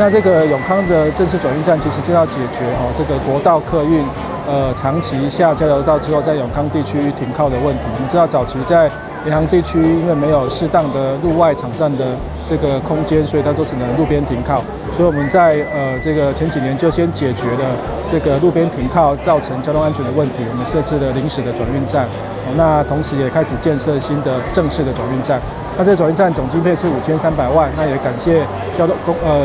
那這個永康的正式轉運站其實就要解決這個國道客運長期下交流道之後在永康地區停靠的問題。我們知道早期在沿航地區因為沒有適當的路外場站的這個空間，所以它都只能路邊停靠。所以我們在這個前幾年就先解決了這個路邊停靠造成交通安全的問題，我們設置了臨時的轉運站。那同時也開始建設新的正式的轉運站。那這個轉運站總經費是5300萬，那也感謝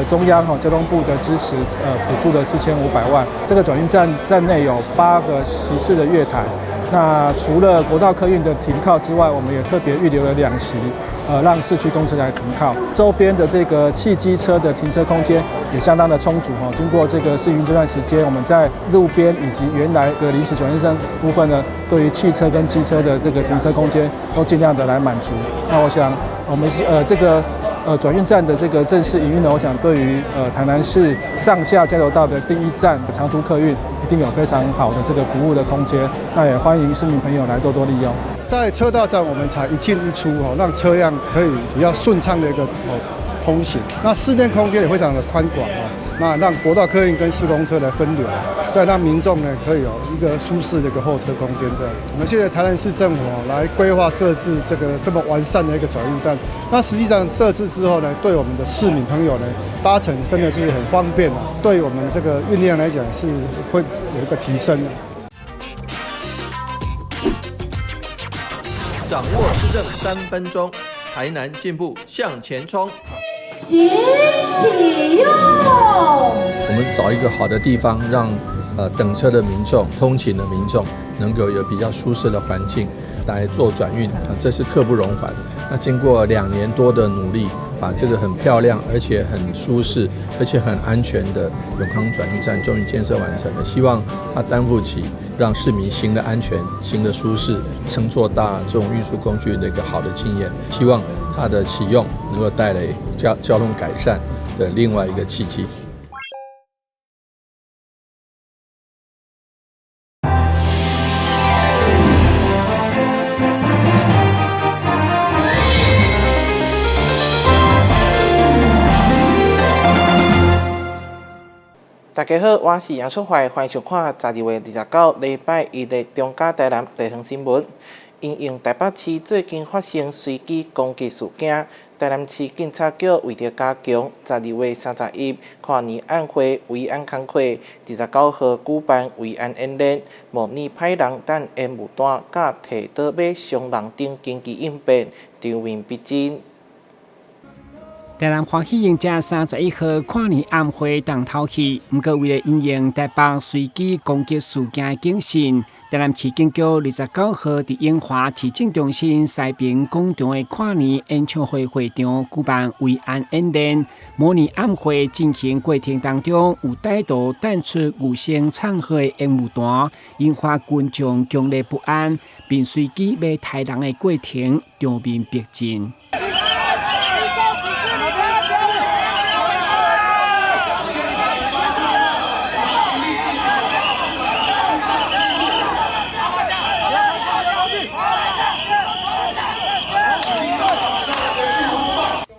中央交通部的支持，補助了4500萬。這個轉運站內有8個席次的月台。那除了國道客運的停靠之外，我們也特別預留了2席，讓市區公車來停靠。周邊的這個汽機車的停車空間也相當的充足哈。经過這個試營這段時間，我們在路邊以及原來的臨時轉運站部分呢，對於汽車跟機車的這個停車空間都盡量的來滿足。那我想我們這個轉運站的這個正式營運呢，我想对于台南市上下交流道的第一站長途客運一定有非常好的這個服務的空間。那也歡迎市民朋友來多多利用。在車道上，我們才一進一出讓車輛可以比較順暢的一個通行。那室內空間也非常的寬廣那讓國道客運跟市公車來分流，再讓民眾呢可以有一個舒適的一個候車空間這樣子。我們謝謝台南市政府來規劃設置這個這麼完善的一個轉運站。那實際上設置之後呢，對我們的市民朋友呢搭乘真的是很方便對我們這個運量來講是會有一個提升的。掌握施政3分鐘，台南進步向前衝。請啟用。我們找一個好的地方，讓等車的民眾、通勤的民眾能夠有比較舒適的環境來做轉運，這是刻不容緩。那經過2年多的努力，把這個很漂亮、而且很舒適、而且很安全的永康轉運站終於建設完成了。希望它擔負起讓市民行的安全、行的舒適、乘坐大眾運輸工具的一個好的經驗。希望它的啟用能夠帶來交通改善的另外一個契機。大家好，我是楊淑懷，歡迎收看12月29禮拜一的中嘉台南地方新聞。因應台北市最近發生隨機攻擊事件，台南市警察局為了加強12月31跨年晚會維安工作，29號舉辦維安演練，模擬派人等煙霧彈、甲提刀要傷人等緊急應變，場面逼真。台南歡喜迎接31號跨年晚會重頭戲，不過為了因應台北隨機攻擊事件的警訊，台南市警局29號在永華市政中心西濱廣場的跨年演唱會會場舉辦維安演練，模擬晚會進行過程當中有歹徒彈出無聲唱和的煙霧彈，引發群眾強烈不安，並隨機要殺人的過程場面逼真。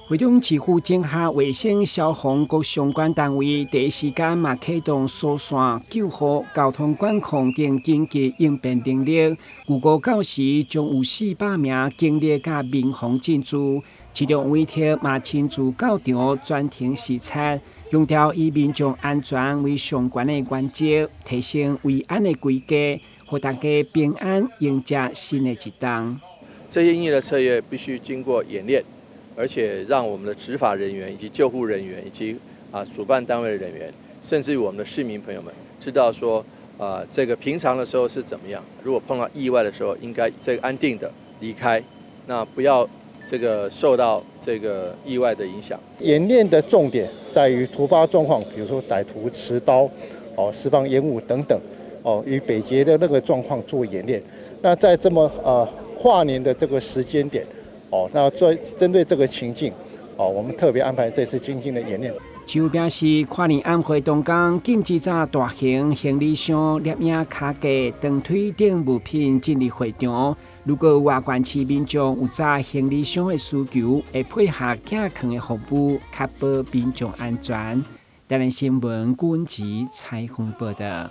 會場市府整合衛生、消防各相關單位，第一時間嘛啟動疏散、救護、交通管控等緊急應變能力。預估到時將有400名警力甲民防進駐，市長委託嘛親自到場專程視察，強調以民眾安全為上懸的原則，提升維安的規格，讓大家平安迎接新的一冬。這些營業的車業必須經過演練。而且讓我們的執法人員以及救護人員以及主辦單位的人員，甚至於我們的市民朋友們，知道說這個平常的時候是怎麼樣，如果碰到意外的時候，應該這個安定的離開，那不要這個受到這個意外的影響。演練的重點在於突發狀況，比如說歹徒持刀釋放煙霧等等與北捷的那個狀況做演練。那在這麼跨年的這個時間點。那針對這個情境，我們特別安排這次精進的演練。就表示跨年晚會當天禁止載大型行李箱、攝影卡架、長腿等物品進入會場。如果外縣市民眾有載行李箱的需求，會配合寄囥的服務，確保民眾安全。台南新聞古文集採訪報道。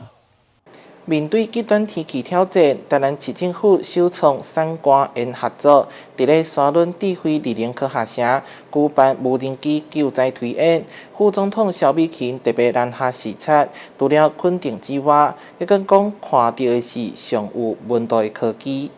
面對極端天氣挑戰，台南市政府首創三官員合作，佇咧沙崙智慧理聯科學城舉辦無人機救災推演。副總統蕭美琴特別南下視察，除了肯定之外，亦更講看到的是上有溫度的科技。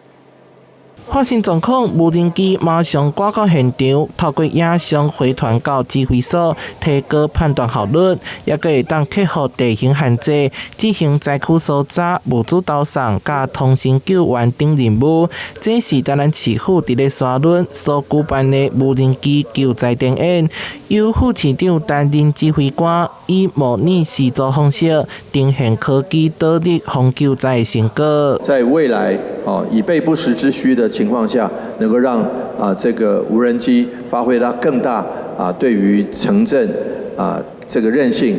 發生狀況，無人機馬上趕到現場，透過影像回傳到指揮所，提高判斷效率，也可會當克服地形限制，執行災區搜查、物資投送、甲通信救援等任務。這是台南市府佇咧沙崙所舉辦的無人機救災展演，由副市長擔任指揮官，以模擬實作方式呈現科技導入防救災的成果。在未來，以備不時之需的情況下，能夠讓這個無人機發揮到更大對於城鎮這個韌性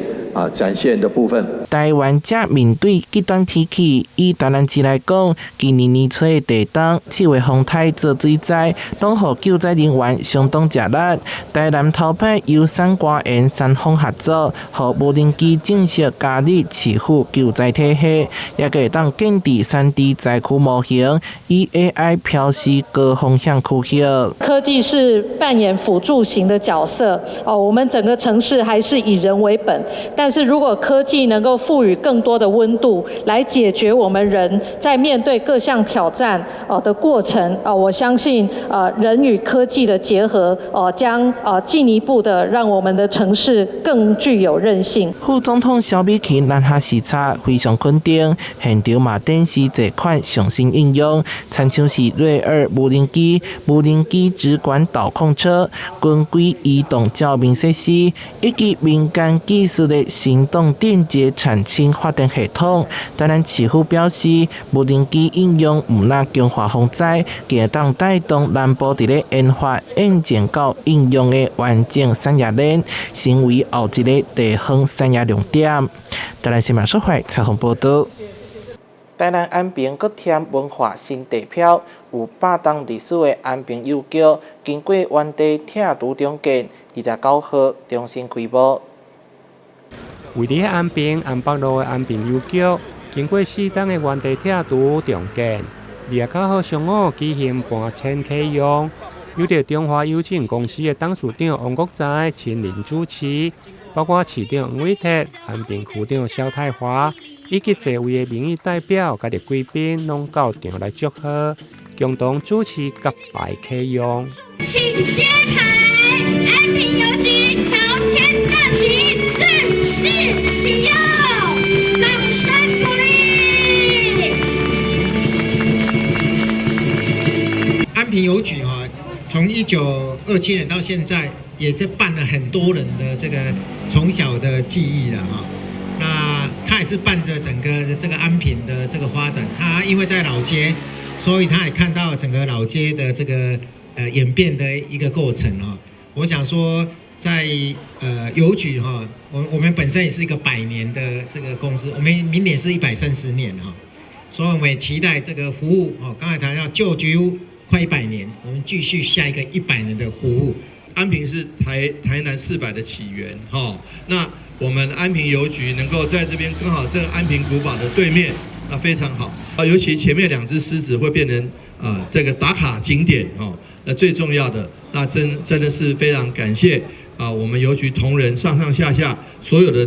展現的部分。台灣正面對極端天氣，以台南市來講，今年年初的地震、4月風颱造水災，攏互救災人員相當吃力。台南頭擺由三官員三方合作，互無人機正式加入市府救災體系，也可以當建置3D 災區模型，以 AI 標示高風險區域。科技是扮演輔助型的角色我們整個城市還是以人為本，但是如果科技能夠賦予更多的溫度，來解決我們人在面對各項挑戰的過程我相信人與科技的結合將進一步的讓我們的城市更具有韌性。副總統蕭美琴南下視察，非常肯定，現場嘛展示這款上新應用，親像是瑞爾無人機、無人機直管導控車、軍規移動照明設施，以及民間技術的行動電解產生發電系統。台南市府表示，無人機應用唔那強化防災，更當帶動南部佇咧研發、演進到應用的完整產業鏈，成為後一個地方產業亮點。台南新聞社會採訪報道。台南安平閣添文化新地標，有8棟歷史的安平郵局，經過原地拆除重建，29號重新開幕。位於安平安北路的安平郵局，經過4棟的原地拆除重建，29號上午舉行搬遷啟用，由着中華郵政公司的董事長王國財親臨主持，包括市長黃偉哲、安平區長蕭泰華以及多位的民意代表、甲啲貴賓，攏到場來祝賀，共同主持甲拜啟用。請揭牌，安平郵局喬遷大吉正式啟用，掌聲鼓勵。安平郵局從1927年到現在，也是伴了很多人的這個從小的記憶了那它也是伴着整個這個安平的這個發展。它因為在老街，所以它也看到整個老街的這個演變的一個過程我想說，在郵局我們本身也是一個100年的這個公司，我們明年是130年所以我們也期待這個服務剛才談到舊居屋快100年，我們繼續下一個100年的服務。安平是台南400的起源那我們安平郵局能夠在這邊剛好這個安平古堡的對面，那非常好尤其前面2隻獅子會變成這個打卡景點那最重要的，那真的是非常感謝我們郵局同仁上上下下所有的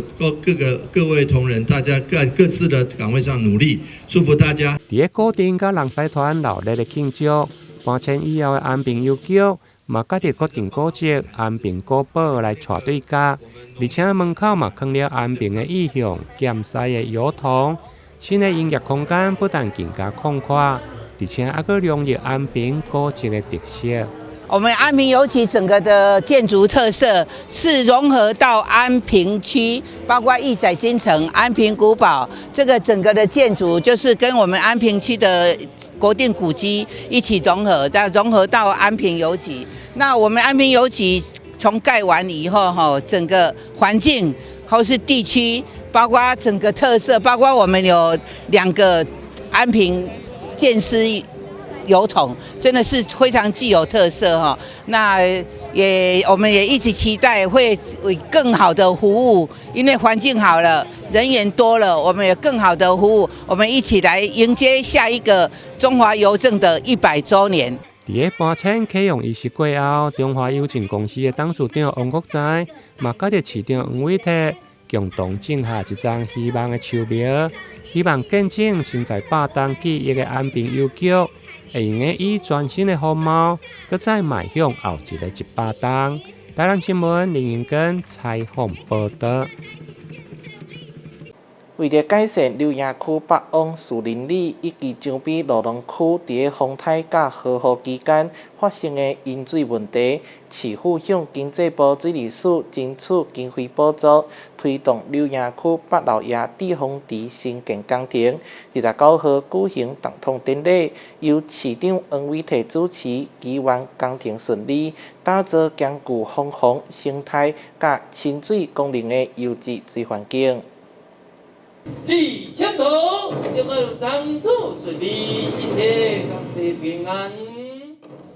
各位同仁，大家各自的崗位上努力，祝福大家。在固定甲人獅團熱烈的慶祝搬遷以後的安平郵局。嘛，家己固定古蹟安平古堡來帶對家，而且門口嘛放了安平的意象、鹹西的郵筒。新的營業空間不但更加寬闊，而且還佫融入安平古蹟的特色。我們安平郵局整個的建築特色是融合到安平區，包括義載金城、安平古堡，這個整個的建築就是跟我們安平區的國定古蹟一起融合，再融合到安平郵局。那我們安平郵局從蓋完以後，整個環境或是地區，包括整個特色，包括我們有2個安平建師郵筒，真的是非常具有特色哈。那我們也一直期待會有更好的服務，因為環境好了，人員多了，我們有更好的服務，我們一起來迎接下一個中華郵政的100週年。在搬遷啟用儀式過後，中華郵政公司的董事長王國財嘛，甲着市長黃偉哲共同種下一樁希望的樹苗，希望見證身在100年記憶的安平郵局，會用的以全新的風貌，擱再邁向後一個100年。台南新聞林英根採訪報道。為了改善柳營區北往樹林里以及江邊路農區在風颱甲豪雨期間發生的淹水問題，市府向經濟部水利署爭取經費補助，推動柳營區北路野地風池新建工程。29號舉行動統典禮，由市長黃偉哲主持，祈願工程順利，打造兼具風生態甲親水功能的優質水環境。立前途，祝賀當土順利，一切各地平安。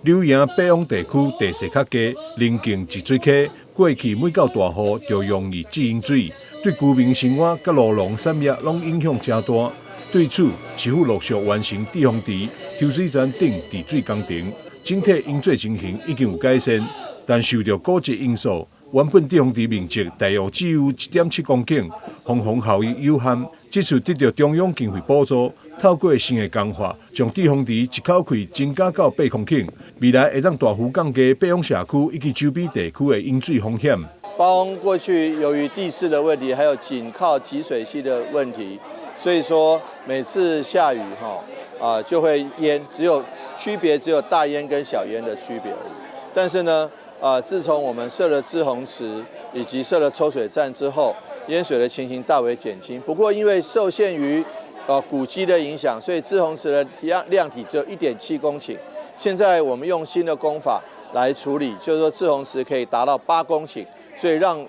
柳營北往地區地勢較低，鄰近集水溪，過去每到大雨就容易積淹水，對居民生活甲路農產業攏影響真大。對此，市府陸續完成地風池、抽水站等治水工程，整體淹水情形已經有改善，但受到古蹟因素。原本地風池面積大約只有1.7公頃，風效益有限。這次得到中央經費補助，透過新的工法，將地風池一口氣增加到8公頃，未來會讓大湖降低北往社區以及周邊地區的淹水風險。北往過去由於地勢的問題，還有緊靠集水系的問題，所以說每次下雨就會淹，區別只有大淹跟小淹的區別而已。但是呢，自從我們設了滯洪池以及設了抽水站之後，淹水的情形大為減輕。不過因為受限於古蹟的影響，所以滯洪池的量體只有1.7公頃。現在我們用新的工法來處理，就是說滯洪池可以達到8公頃，所以讓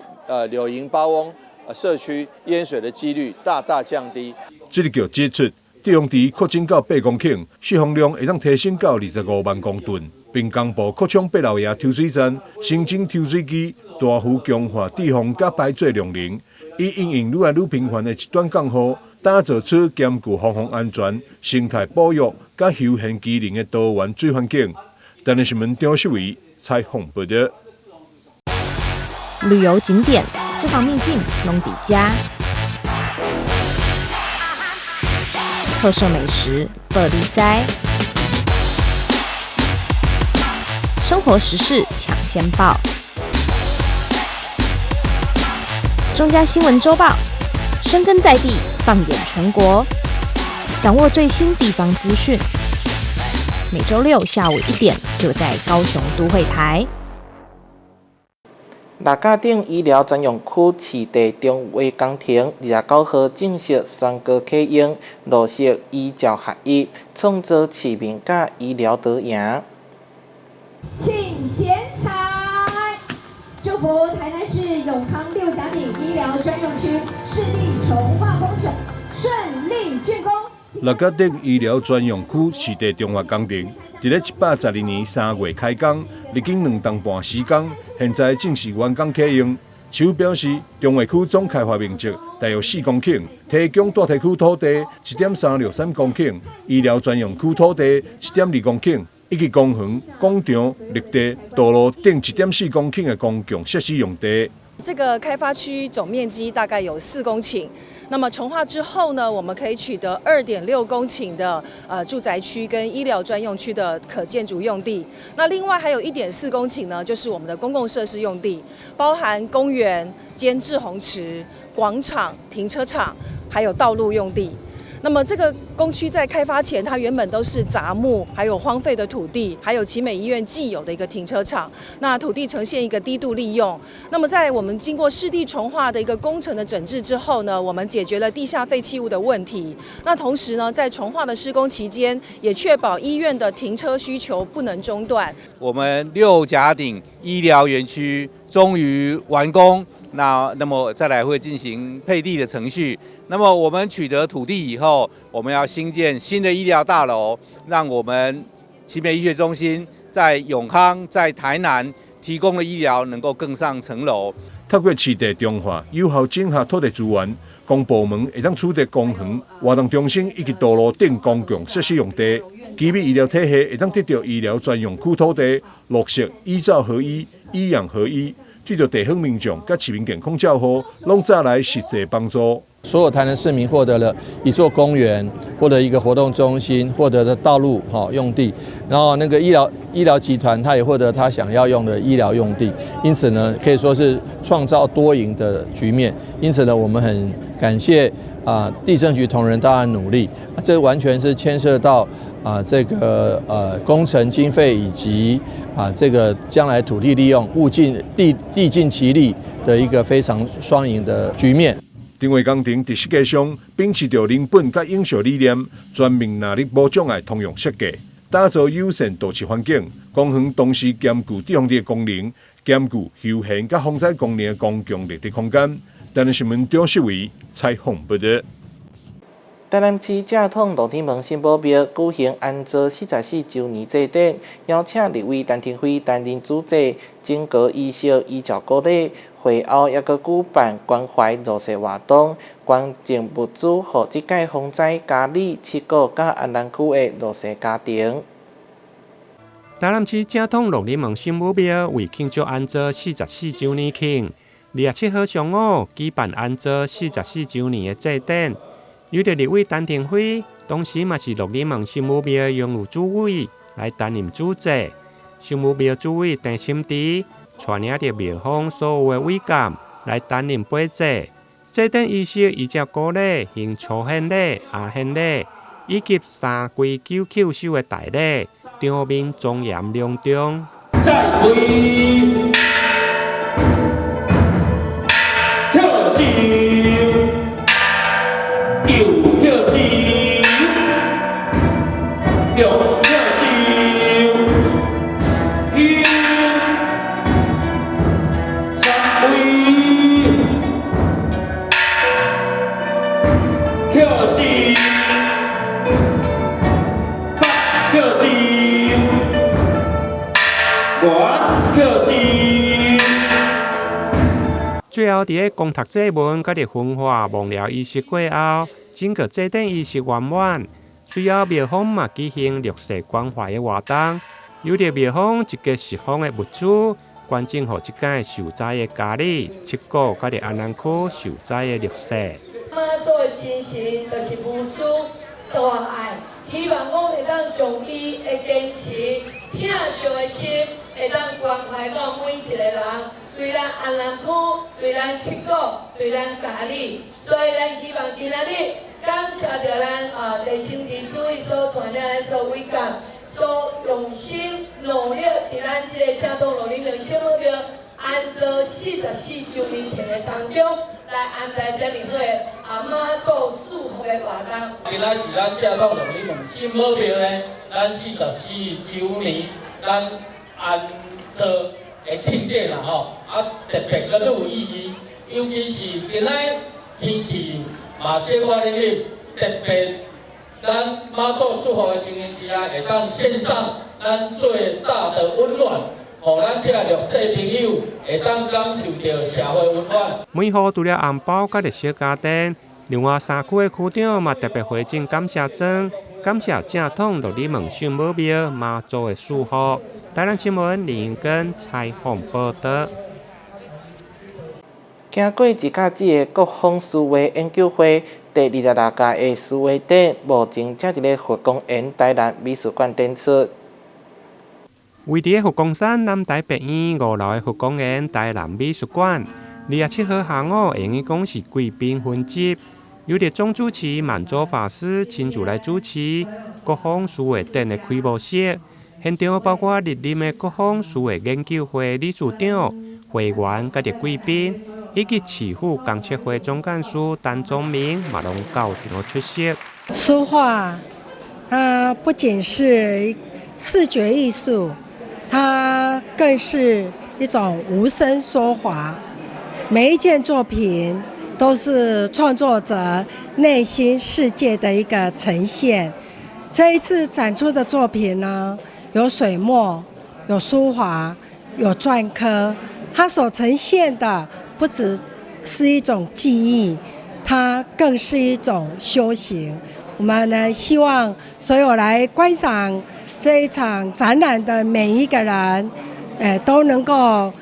柳營北往社區淹水的幾率大大降低。水利局指出，地風池擴展到8公頃，蓄洪量會當提升到25萬公噸。並公布擴充北路野抽水站，新增抽水機，大幅強化地風甲排水量能，以因應愈來愈頻繁的極端降雨，打造出兼具防洪安全、生態保育甲休閒機能的多元水環境。台南新聞張秀維採訪報道。旅遊景點、私房秘境攏底家，特色美食不離哉。生活時事搶先報，中嘉新聞週報，深耕在地，放眼全國，掌握最新地方資訊。每週6下午1點，就在高雄都會台。六甲頂醫療專用區市地重劃工程29號正式宣告啟用，落實醫教合一，創造市民甲醫療多贏。請剪彩，祝福台南市永康6甲頂醫療專用區市地重劃工程順利竣工。六甲頂醫療專用區市地重劃工程，在112年3月開工，歷經2年半時間，現在正式完工啟用。市府表示，重劃區總開發面積大約4公頃，提供大體區土地1.363公頃，醫療專用區土地1.2公頃。以及公園、廣場、綠地、道路等1.4公頃的公共設施用地。這個開發區總面積大概有4公頃。那麼重劃之後呢，我們可以取得2.6公頃的住宅區跟醫療專用區的可建築用地。那另外還有1.4公頃呢，就是我們的公共設施用地，包含公園、兼滯洪池、廣場、停車場，還有道路用地。那麼這個工區在開發前，它原本都是雜木，還有荒廢的土地，還有奇美醫院既有的一個停車場。那土地呈現一個低度利用。那麼在我們經過市地重劃的一個工程的整治之後呢，我們解決了地下廢棄物的問題。那同時呢，在重劃的施工期間，也確保醫院的停車需求不能中斷。我們6甲頂醫療園區終於完工。那麼再來會進行配地的程序。那麼我們取得土地以後，我們要興建新的醫療大樓，讓我們奇美醫學中心在永康、在台南提供的醫療能夠更上層樓。透過市地重劃，有效整合土地資源，公部門會當取得公園、活動中心以及道路等公共設施用地。基密醫療體系會當得到醫療專用區土地，落實醫照合一、醫養合一，對着地方民眾甲市民健康照護，攏帶來實際幫助。所有台南市民獲得了一座公園，獲得一個活動中心，獲得的道路用地，然後那個醫療集團他也獲得他想要用的醫療用地，因此呢，可以說是創造多贏的局面。因此呢，我們很感謝地政局同仁大家的努力，這完全是牽涉到這個工程經費以及這個將來土地利用地盡其力的一個非常雙贏的局面。丁偉工程在設計上秉持着人本甲永續理念，全面納入無障礙通用設計，打造友善都市環境。公園同時兼具地方的功能，兼具休閒甲風采功能的公共綠地空間。台南新聞張世維採訪報道。台南市正統羅天門新寶廟舉行安坐44周年祭典，邀請立委陳廷輝擔任主祭，整個儀式依照古禮。會後也閣舉辦關懷弱勢活動，捐贈物資予這屆風災嘉義、七股甲安南區的弱勢家庭。台南市正統羅天門新寶廟為慶祝安坐44周年慶，27號上午舉辦安坐44周年的祭典。由着立委陳廷輝，當時嘛是羅天門新寶廟用務主委來擔任主祭。新寶廟主委鄭心trí帶領着廟方所有的委員來擔任陪祭。祭典儀式依照古禮行初獻禮、下獻禮，以及三跪九叩首的大禮，場面莊嚴隆重。再跪，叩首，右叩首，右叩首，最後，在公讀祭文甲分化忘了儀式過後，整個祭典儀式圓滿。隨後，廟方嘛舉行弱勢關懷的活動，由着廟方一個釋放的物資，捐贈予這屆受災的嘉義、七股甲安南區受災的弱勢。媽祖的精神就是無私大愛，希望我會當將伊的堅持、疼惜的心，會當關懷到每一個人。對咱安南區，對咱七股，對咱嘉義，所以咱希望今仔日感謝着咱地心地主伊所傳領咱所委員，所用心努力，佇咱這個正統羅天門新寶廟安坐44周年慶的當中，來安排這麼好的媽祖祝福的活動。今仔是咱正統羅天門新寶廟呢，咱44周年，咱安坐的慶典啦吼。特別個都有意義，尤其是今仔天氣嘛小可冷冷，特別咱媽祖祝福的情形之下，會當獻上咱最大的溫暖，讓咱這個弱勢朋友會當感受到社會溫暖。每戶除了紅包甲熱小家電，另外3區的區長嘛特別回贈感謝狀，感謝正統羅天門新寶廟媽祖的祝福。台南新聞林根採訪報道。經過一甲子的國風思維研究會第26屆的思維展，目前正佇咧佛光園台南美術館展出。位佇佛光山南台北院5樓的佛光園台南美術館，27號下午用於講是貴賓分集，由着總主持滿洲法師親自來主持國風思維展的開幕式。現場包括蒞臨的國風思維研究會理事長、會員甲貴賓，以及市府公測會總幹事陳宗明嘛攏到場出席。書畫，它不僅是視覺藝術，它更是一種無聲說話。每一件作品都是創作者內心世界的一個呈現。這一次展出的作品呢，有水墨，有書法，有篆刻，它所呈現的不只是一種技藝，它更是一種修行。我們呢，希望所有來觀賞這一場展覽的每一個人，都能夠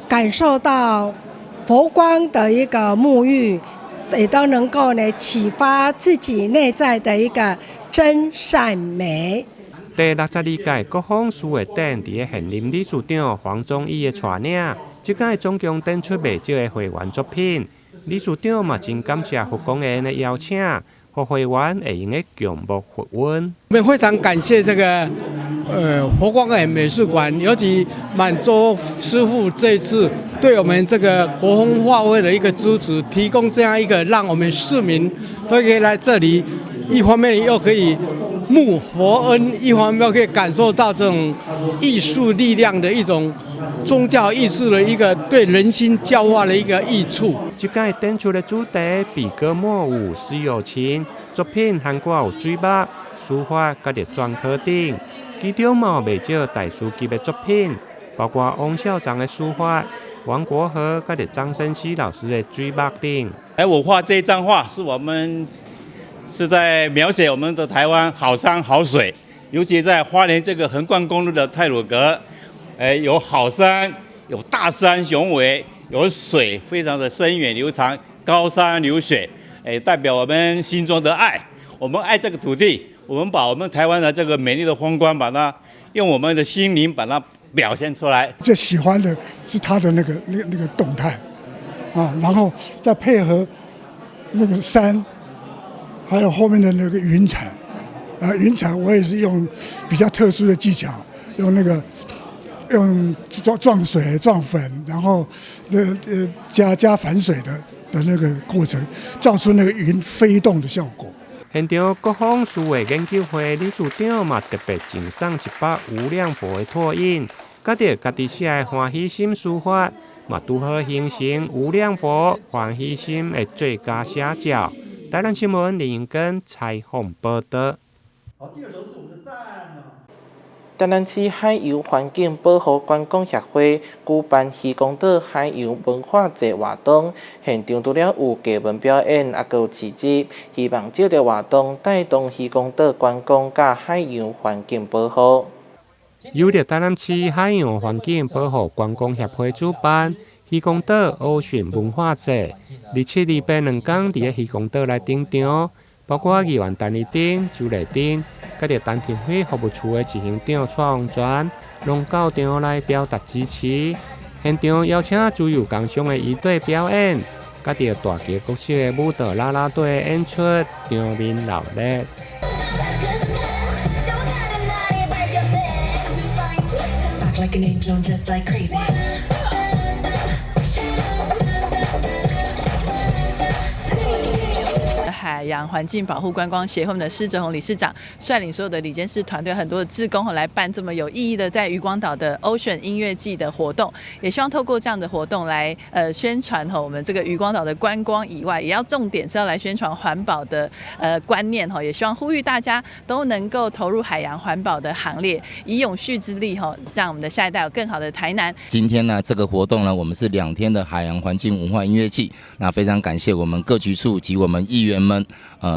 感受到佛光的一個沐浴，也都能夠呢啟發自己內在的一個真善美。第62屆國風書畫展伫個現任理事長黃宗義的帶領，這屆總共展出未少的會員作品。理事長嘛真感謝佛光園的邀請，和會員會用的強目佛溫。我們非常感謝這個佛光園美術館，尤其滿洲師傅這一次對我們這個國風畫會的一個支持，提供這樣一個讓我們市民都可以來這裡，一方面又可以慕佛恩，一方面又可以感受到這種藝術力量的一種宗教藝術的一個對人心教化的一個益處。這屆展出的主題比歌墨舞絲友情，作品涵蓋有水墨、書法、甲啲篆刻等，其中嘛未少大師級的作品，包括王校長的書法、王國和甲啲張生熙老師的水墨等。我畫這一張畫是在描寫我們的台灣好山好水，尤其在花蓮這個橫貫公路的太魯閣，有好山，有大山雄偉，有水非常的深遠流長，高山流水，代表我們心中的愛。我們愛這個土地，我們把我們台灣的這個美麗的風光，把它用我們的心靈把它表現出來。最喜歡的是它的那個動態啊，然後再配合那個山。還有後面的那個雲彩，雲彩我也是用比較特殊的技巧，用撞水撞粉，然後加反水的那個過程，造出那個雲飛動的效果。現場國風書畫研究會理事長嘛特別贈送100無量佛的拓印，甲着家己寫的歡喜心書法，嘛拄好形成無量佛歡喜心的最佳寫照。台南新聞林英根採訪報道。台南市海洋環境保護觀光協會舉辦漁光島海洋文化節活動，現場除了有藝文表演，還有市集，希望借着活動帶動漁光島觀光甲海洋環境保護。由着台南市海洋環境保護觀光協會主辦。漁光島Ocean文化節，27、28兩天佇個漁光島來登場，包括議員陳麗丁、周麗丁，佮着陳廷輝服務處的執行長蔡王全，攏到場來表達支持。現場邀請自由工商的儀隊表演，佮着大旗國式的舞蹈啦啦隊演出，場面熱烈。海洋環境保護觀光協會的施哲宏理事長率領所有的理監事團隊，很多的志工來辦這麼有意義的在漁光島的 Ocean 音樂季的活動，也希望透過這樣的活動來宣傳我們這個漁光島的觀光以外，也要重點是要來宣傳環保的觀念，也希望呼籲大家都能夠投入海洋環保的行列，以永續之力讓我們的下一代有更好的台南。今天呢，這個活動呢，我們是2天的海洋環境文化音樂季，那非常感謝我們各局處及我們議員們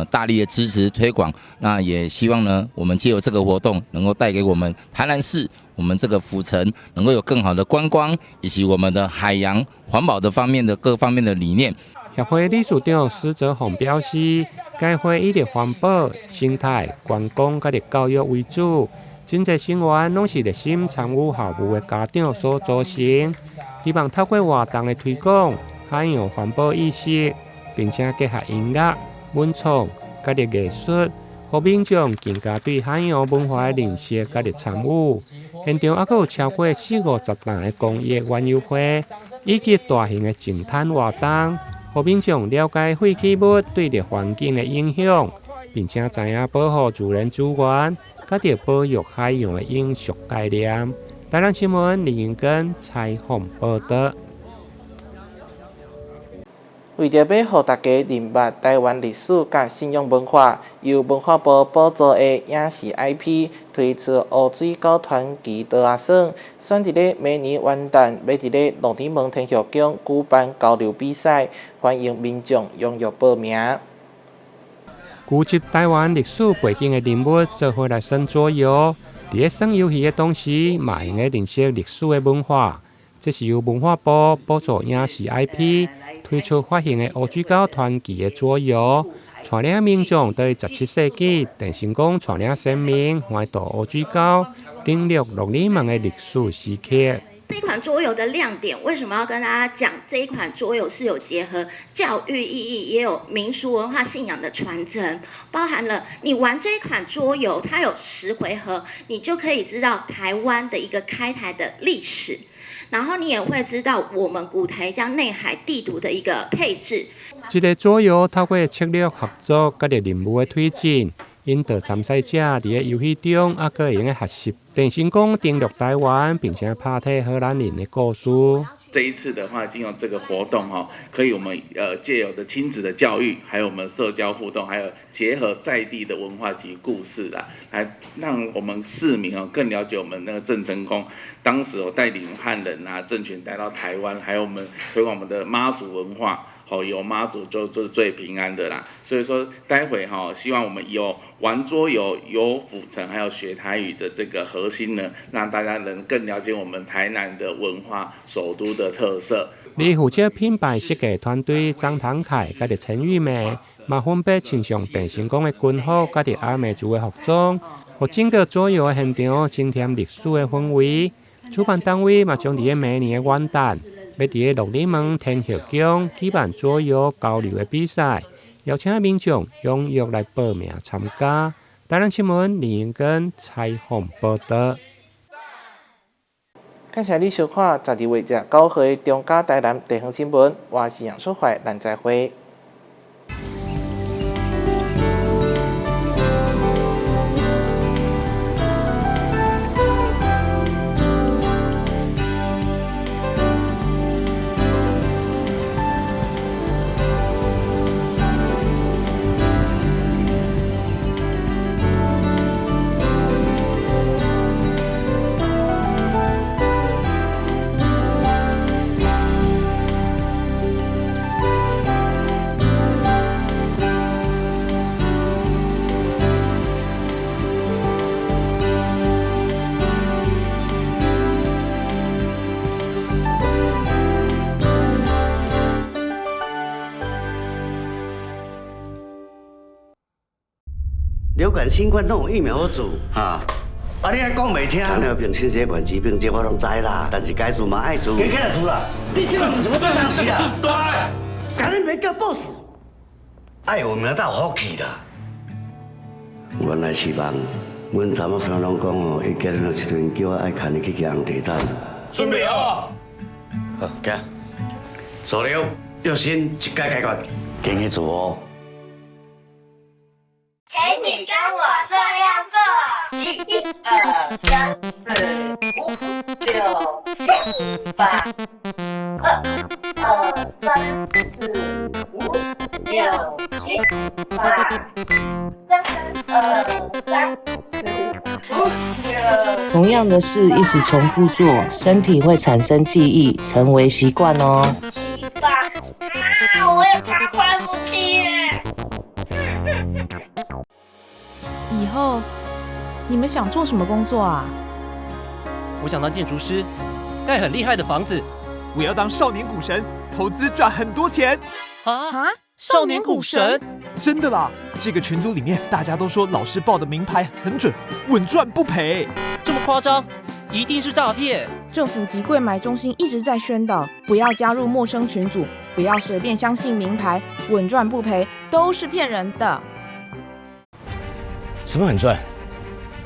大力的支持推廣，那也希望呢，我們藉由這個活動能夠帶給我們台南市，我們這個府城能夠有更好的觀光，以及我們的海洋環保的方面的各方面的理念。協會理事長施哲宏表示，該會以環保、生態、觀光甲教育為主，真濟成員攏是熱心參與校務的家長所組成，希望透過活動的推廣海洋環保意識，並且結合音樂、文創、甲啲藝術，互民眾更加對海洋文化的認識甲啲參與。現場還有超過40-50人的公益園遊會，以及大型的淨灘活動，互民眾了解廢棄物對着環境的影響，並且知影保護自然資源，甲啲保育海洋的永續概念。台南新聞林英根採訪報道。為着要讓大家認識台灣歷史甲信仰文化，由文化部補助的影視 IP 推出烏水溝傳奇倒仔耍，選佇咧明年元旦要佇咧鹿耳門天後宮舉辦交流比賽，歡迎民眾踴躍報名。聚集台灣歷史背景的人物做伙來耍桌遊，佇咧耍遊戲的同時，嘛用來認識歷史的文化。這是由文化部補助影視 IP 推出發行的烏水溝傳奇的桌遊，帶領民眾對17世紀鄭成功帶領先民環渡烏水溝，登陸鹿耳門的歷史時刻。這款桌遊的亮點，為什麼要跟大家講？這一款桌遊是有結合教育意義，也有民俗文化信仰的傳承，包含了你玩這一款桌遊，它有10回合，你就可以知道台灣的一個開台的歷史。然後你也會知道我們古台江內海地圖的一個配置。這個桌遊透過策略合作，甲個任務的推進，引導參賽者佇個遊戲中，還可會用個學習鄭成功登陸台灣，並且拍退荷蘭人的故事。這一次的話，經由這個活動哈，可以我們借由的親子的教育，還有我們社交互動，還有結合在地的文化及故事啦，來讓我們市民哦更了解我們那個鄭成功當時帶領漢人啊政權來到台灣，還有我們推廣我們的媽祖文化。有媽祖就是最平安的啦，所以說待會希望我們有玩桌遊、有府城，還有學台語的這個核心呢，讓大家能更了解我們台南的文化、首都的特色。而負責品牌設計團隊張唐凱甲着陳玉梅，嘛分別穿上鄭成功的軍服甲着阿美族的服裝，互整個桌遊的現場增添歷史的氛圍。主辦單位嘛將佇明年的元旦，要佇鹿耳門天後宮舉辦桌遊交流的比賽，邀請民眾踴躍來報名參加。台南新聞李英根採訪報道。感謝你收看12月19號中嘉台南地方新聞，我是楊淑懷，咱再會。流感、新冠拢有疫苗好做，哈。啊，你还讲袂听？糖尿病、心血管疾病，这我拢知啦，但是该做嘛愛做。给起來做啦！你這個唔是我當上司啊！對，趕緊別叫 boss。愛有名才有福氣啦。原來是夢，阮查某囝攏講哦，伊家人有時陣叫我愛看你去行地毯。準備好。好，行。做了，用心一解解決，給你做哦。請你跟我這樣做：1、2、3、4、5、6、7、8。2、3、4、5、6、7、8。3、2、3、4、5、6。同樣的事一直重複做，身體會產生記憶，成為習慣哦。7、8。媽，我也怕快不去耶。以後你們想做什麼工作啊？我想當建築師，蓋很厲害的房子。我要當少年股神，投資賺很多錢。啊！少年股神？真的啦！這個群組裡面大家都說老師報的名牌很準，穩賺不賠。這麼誇張？一定是詐騙！政府及櫃買中心一直在宣導，不要加入陌生群組，不要隨便相信名牌，穩賺不賠都是騙人的。什麼很賺？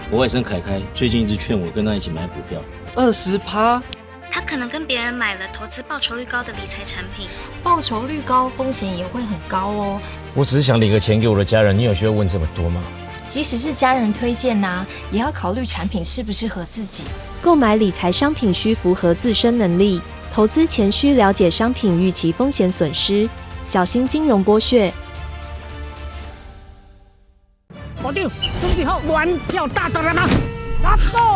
我外甥凱凱最近一直勸我跟他一起買股票，20%。他可能跟別人買了投資報酬率高的理財產品，報酬率高，風險也會很高哦。我只是想領個錢給我的家人，你有需要問這麼多嗎？即使是家人推薦吶，也要考慮產品適不適合自己。購買理財商品需符合自身能力，投資前需了解商品預期風險損失，小心金融剝削。部長，準備好亂跳大刀了嗎？拿刀！